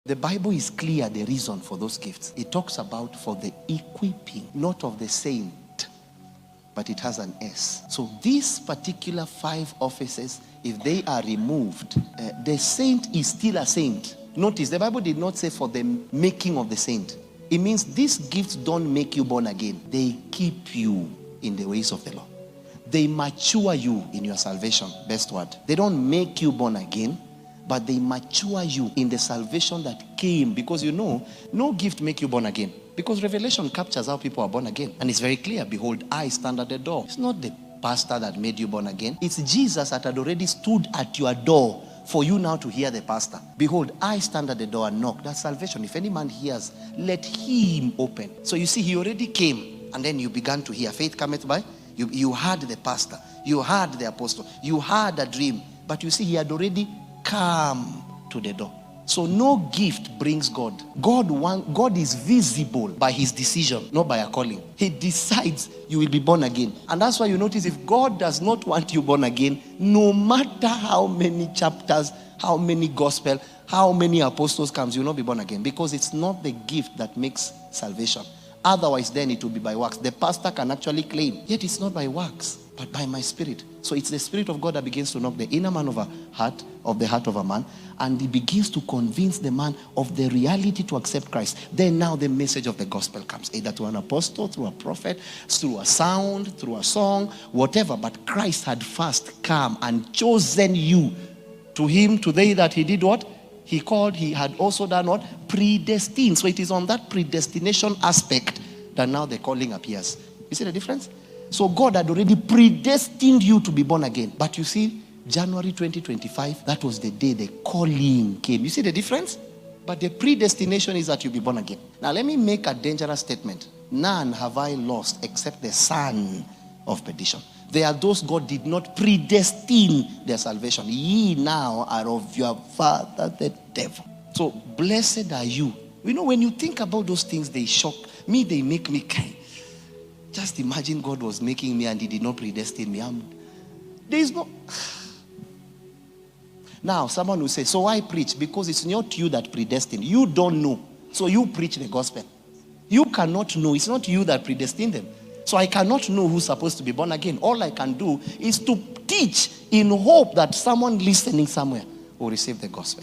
The Bible is clear the reason for those gifts. It talks about for the equipping, not of the saint, but it has an S. So these particular 5 offices, if they are removed, the saint is still a saint. Notice, the Bible did not say for the making of the saint. It means these gifts don't make you born again. They keep you in the ways of the Lord. They mature you in your salvation. Best word. They don't make you born again, but they mature you in the salvation that came. Because you know, no gift make you born again. Because Revelation captures how people are born again. And it's very clear. Behold, I stand at the door. It's not the pastor that made you born again. It's Jesus that had already stood at your door for you now to hear the pastor. Behold, I stand at the door and knock. That's salvation. If any man hears, let him open. So you see, he already came, and then you began to hear. Faith cometh by. You heard the pastor. You heard the apostle. You heard a dream. But you see, he had already come to the door. So no gift brings God. God is visible by his decision, not by a calling. He decides you will be born again. And that's why you notice, if God does not want you born again, no matter how many chapters, how many gospel, how many apostles comes, you will not be born again. Because it's not the gift that makes salvation. Otherwise, then it will be by works. The pastor can actually claim, yet it's not by works, but by my spirit. So it's the Spirit of God that begins to knock the inner man of the heart of a man, and he begins to convince the man of the reality to accept Christ. Then now the message of the gospel comes, either to an apostle, through a prophet, through a sound, through a song, whatever. But Christ had first come and chosen you. To him, to they that he did what? He called, he had also done what? Predestined. So it is on that predestination aspect that now the calling appears. You see the difference? So God had already predestined you to be born again. But you see, January 2025, that was the day the calling came. You see the difference? But the predestination is that you be born again. Now let me make a dangerous statement. None have I lost except the son of perdition. There are those God did not predestine their salvation. Ye now are of your father the devil. So blessed are you. You know, when you think about those things, they shock me. They make me cry. Just imagine God was making me and he did not predestine me. There is no... Now, someone will say, so why preach? Because it's not you that predestined. You don't know. So you preach the gospel. You cannot know. It's not you that predestined them. So I cannot know who's supposed to be born again. All I can do is to teach in hope that someone listening somewhere will receive the gospel.